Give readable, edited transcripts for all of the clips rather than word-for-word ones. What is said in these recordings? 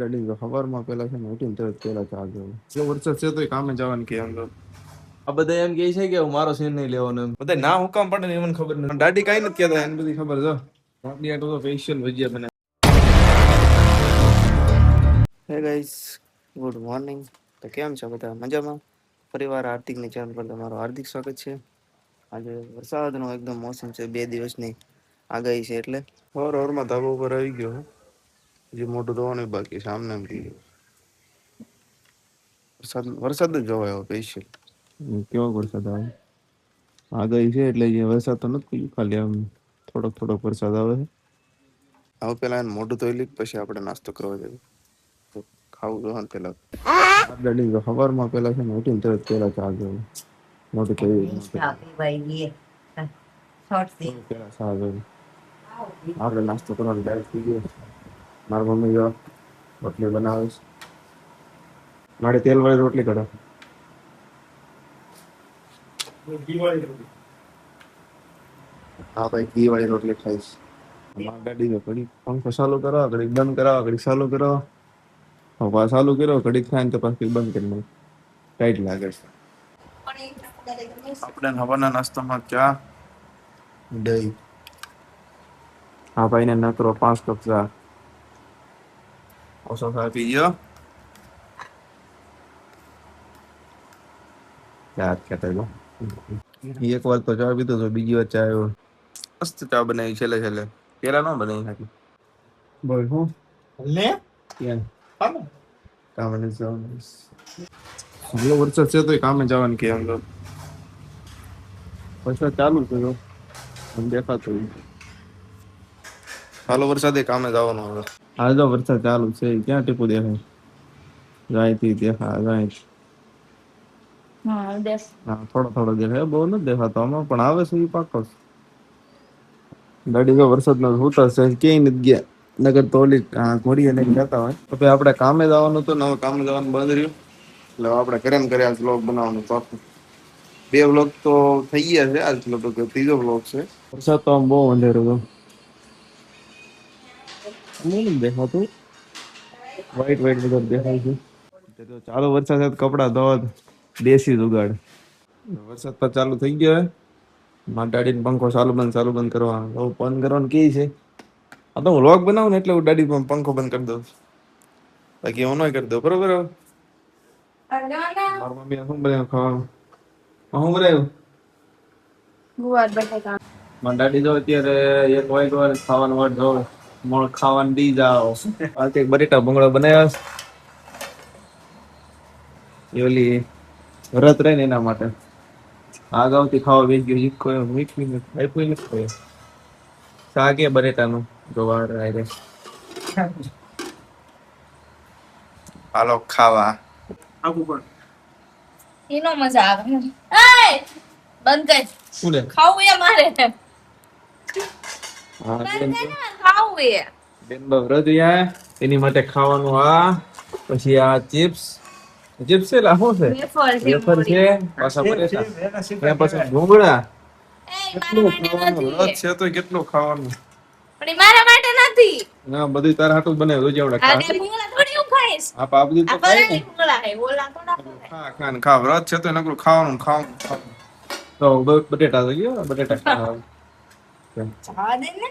ગાડી તો સવારમાં પેલા છે ને ઉઠીને તરત પેલા ચા જોવે. જો વરસાદ છે તો કામે જવાનું કે એમ તો આ બધા એમ કહે છે કે મારો સીન નહીં લેવાનો એમ બધા ના હુકામ પડે ને મને ખબર નથી. દાદી કઈ નથી કહેતા એને બધી ખબર છે. દાદી આટલો તો સ્પેશિયલ ભજીયા બને. હે ગાઈસ, ગુડ મોર્નિંગ. તો કેમ છો બધા? મજામાં? પરિવાર હાર્દિકની ચેનલ પર તમારું હાર્દિક સ્વાગત છે. આજે વરસાદનો એકદમ મોસમ છે, 2 દિવસની આગાહી છે એટલે હવારમાં ધાબા ઉપર આવી ગયો. જે મોટું ધોવાનું બાકી છે. આમને એમ થઈ ગયું. વરસાદ જ જોવાય સ્પેશિયલ. કેવો વરસાદ આવે આગાહી છે એટલે વરસાદ તો નથી, ખાલી આમ થોડોક થોડોક વરસાદ આવે છે. હવે પેલા એને મોઢું ધોઈ લઈ પછી આપણે નાસ્તો કરવા જઈએ. તો ખાવું જો પેલા ગાડી તો સવારમાં પેલા છે ને ઉઠીને તરત પેલા ચા જોવે. મોઢું ધોઈ પેલા ચા જોવે. આપણે નાસ્તો કરવાનો ટાઈમ થઈ ગયો. મારી મમ્મી જો રોટલી બનાવે છે. મારે તેલ વાળી રોટલી કરે. હા ભાઈ, ઘી વાળી રોટલી ખાઈશ. મારી ગાડી તો ઘડી પંખો ચાલુ કરો, ઘડી બંધ કરાવો, ઘડી ચાલુ કરો. હવે ચાલુ કર્યો, ઘડી થાય ને તો પાછી બંધ કરી નાખ. ટાઈટ લાગે છે. આપણે હવાના નાસ્તામાં ચા, દહીં. હા ભાઈ ને નકરો 5 કપ ચા. ઓછો ચા પી ગયો. યાદ કરતા જો એક વાર તો ચા પીધો તો બીજી વાર ચા આવ્યો. મસ્ત ચા બનાવી છેલ્લે છેલ્લે. પેલા ન બનાવી નાખી. બોલ હું લે કેમ કામ ને જવાનું. હવે વરસાદ છે તો કામે જવાનું કે એમ તો વરસાદ ચાલુ છે તો મને દેખાતો હાલો વરસાદે કામે જવાનું. હવે હાલ તો વરસાદ ચાલુ છે. ક્યાં ટીપું દેખાય? જાય દેખાય. હા થોડો થોડો દેખાય, બહુ નથી દેખાતો આમાં, પણ આવે છે એ પાકો. ગાડી તો વરસાદમાં હોતા છે, ક્યાંય નથી ગયા. નગર તો ઓલી ઘોડીએ લઈને જતા હોય. તો આપણે કામે જવાનું હતું ને હવે કામે જવાનું બંધ રહ્યું. એટલે આપણે ઘરે ને ઘરે આજ વ્લોગ બનાવવાનું પાકું. 2 વ્લોગ તો થઈ ગયા છે. આજ લગભગ 3જો વ્લોગ છે. વરસાદ તો આમ બહુ અંધેરો હતો. નથી દેખાતું. વ્હાઈટ વ્હાઈટ બધું દેખાય છે. તો ચાલો વરસાદ સાથે કપડા ધોવા દેશી જુગાડ. વરસાદ તો ચાલુ થઈ ગયો હે. મારી દાડીને પંખો ચાલુ બંધ કરવાનો. હવે બંધ કરવાનું કે છે. આ તો હું વ્લોગ બનાવું ને એટલે હું દાડી પંખો બંધ કરી દઉં. બાકી હું ન કરી દઉં. બરોબર. મારી મમ્મી શું બનાવ્યું ખાવાનું? શું બનાવ્યું? ગુવાર બટાકા. મારી દાડી જો અત્યારે 1 વાગ્યો ખાવાનું વાટ જોવે. મોળ ખાવાનું દી જાઓ. આ એક બટેટા ભૂંગળા બનાવ્યા છે. ઓલી વ્રત રહે ને એના માટે અગાઉથી ખાવા બેસી ગયો. ઈકો મીઠું આપ્યું નથી. શાક એ બટેટાનું ગવાર આયરે. હાલો ખાવા. એનો મજા આવે. એય બંધ કર. શું લે ખાવું એ મારે. હા બંધ કર ને ખાવું એ. બેન વ્રત યા એની માટે ખાવાનું. આ પછી આ ચિપ્સ છે લા શું છે? વેફર છે. પાછા બટેટા પછી ભૂંગળા. એય મારા કેટલું માટે ખાવાનું? નથી. વ્રત છે તો કેટલું ખાવાનું? પણ એ મારા માટે નથી. ના બધું તારા હાટું જ બનાવ્યું છે. આ કે ભૂંગળા થોડી હું ખાઈશ. આ બધું તો આ ખાય પરાઠી ને. ભૂંગળા હે. ઓલા થોડા ખાય. ખા ને ખા. વ્રત છે તો નકરું ખાવાનું ખાવાનું. તો બટેટા તો ગયો બટેટા ખાવા. જવા દે ને.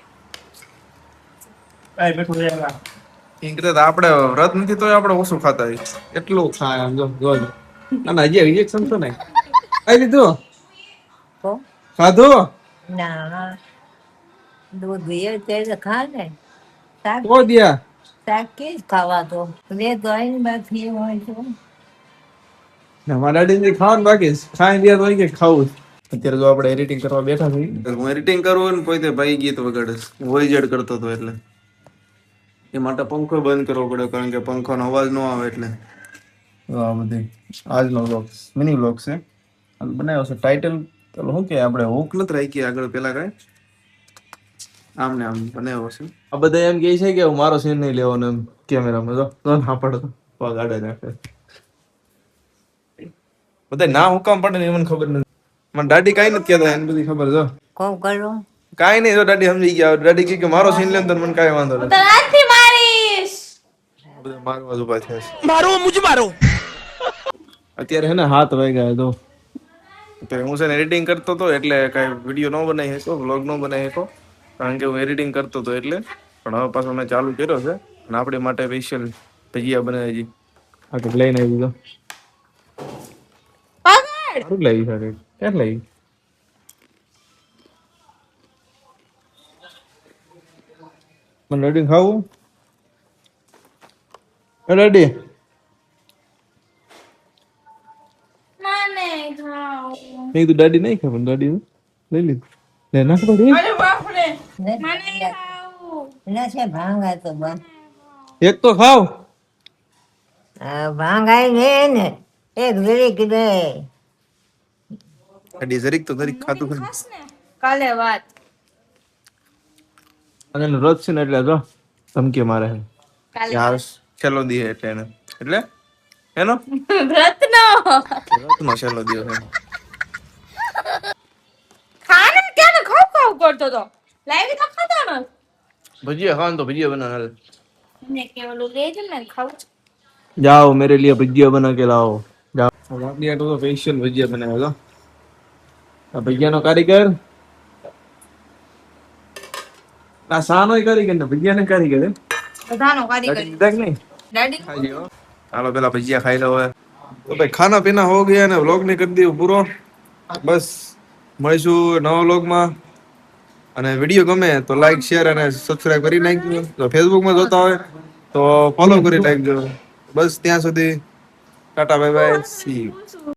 આપણે વ્રત નથી તો આપણે ઓછું ખાતા હોય. એટલું ખાય આમ જો ના હજી રિએક્શન તો નહીં ખાઈ લીધું તો ખાધું ના દૂધ પીએ તે ખા ને. શાક તો દિયા શાક કે જ ખાવા તો લે તો આઈને બાકી હોય તો મારા દાદી ખાવાનું બાકી ખાઈ દે તો કે ખાવું. અત્યારે જો આપણે એડિટિંગ કરવા બેઠા છીએ. હું એડિટિંગ કરું ને પોતે ભાઈ ગીત વગાડે વોઇસ એડ કરતો હતો એટલે એ માટે પંખો બંધ કરવો પડ્યો કારણ કે પંખાનો અવાજ ન આવે એટલે. આ બધી આજનો વ્લોગ મિની વ્લોગ છે. બનાવ્યો છે ટાઇટલ ચાલો શું કે આપણે હુક નથી રાખી આગળ પેલા કઈ આમ ને આમ બનાવ્યો છે. આ બધા એમ કહે છે કે મારો સીન નહીં લેવાનો એમ કેમેરામાં જો ના પડતો ગાડે નાખે. બધા ના હુકામ પડે ને મને ખબર નથી. મને દાદી કઈ નથી કહેતા એને બધી ખબર છે. કોમ કરો કાઈ નહીં જો દાદી સમજી ગયા. દાદી કે મારો સીન લે તો મને કાઈ વાંધો નથી. તો આજથી મારીશ. બધા મારવા જ ઉભા થયા છે. અત્યારે હે ને 7 વાગ્યા તો અત્યારે હું છે ને એડિટિંગ કરતો હતો એટલે કઈ વિડીયો ન બનાવી શકો, વ્લોગ ન બનાવી શકો, કારણ કે હું એડિટિંગ કરતો હતો એટલે. પણ હવે પાછો મેં ચાલુ કર્યો છે અને આપણી માટે સ્પેશિયલ ભજીયા બનાવી છે. આ તો લઈને આવી દીધો. સારું લાવી સારું. ક્યાં લાવી? મને રેડી ખાવું? રેડી? મેં કીધું દાદી નહીં ખાવ, પણ દાદી લઈ લીધું. લે નાખ તો દે. નથી ભાંગા તો બા એક તો ખાવ. ભાંગાઈ ને ને એક જરીક દે દાદી જરીક તો જરીક ખાતું ખરી. કાલે વાત અને એનો રથ છે ને એટલે જો ધમકી મારે છે. કાલે યાર છેલ્લો દી છે એટલે એને એટલે એનો રત્નો રથનો છેલ્લો દી છે. ખાને ક્યાં ખાવ ખાવ કરતો તો લાવી તો ખાતો ન ભજીયા ખાવાનું તો ભજીયા બના હાલ. મને કેવલું લેજો ને ખાવ જાઓ मेरे लिए भजिया बना के लाओ जाओ. આપણી આટો તો સ્પેશિયલ ભજીયા બનાવ્યા તો આ ભજીયાનો કારીગર આ સાનો કારીગર ને ભજીયાનો કારીગર હે બધાનો કારીગર દીધા કે નહીં દાડી ખાઈ લ્યો. હાલો પેલા ભજીયા ખાઈ લો હવે. તો ભાઈ ખાના પીના હો ગયા ને વ્લોગ ને કરી દીધું પૂરો. બસ મળીશું નવા વ્લોગમાં. અને વિડીયો ગમે તો લાઈક શેર અને સબસ્ક્રાઇબ કરી નાખજો. જો ફેસબુકમાં જોતા હોય તો ફોલો કરી નાખજો. બસ ત્યાં સુધી Tata bye bye see you.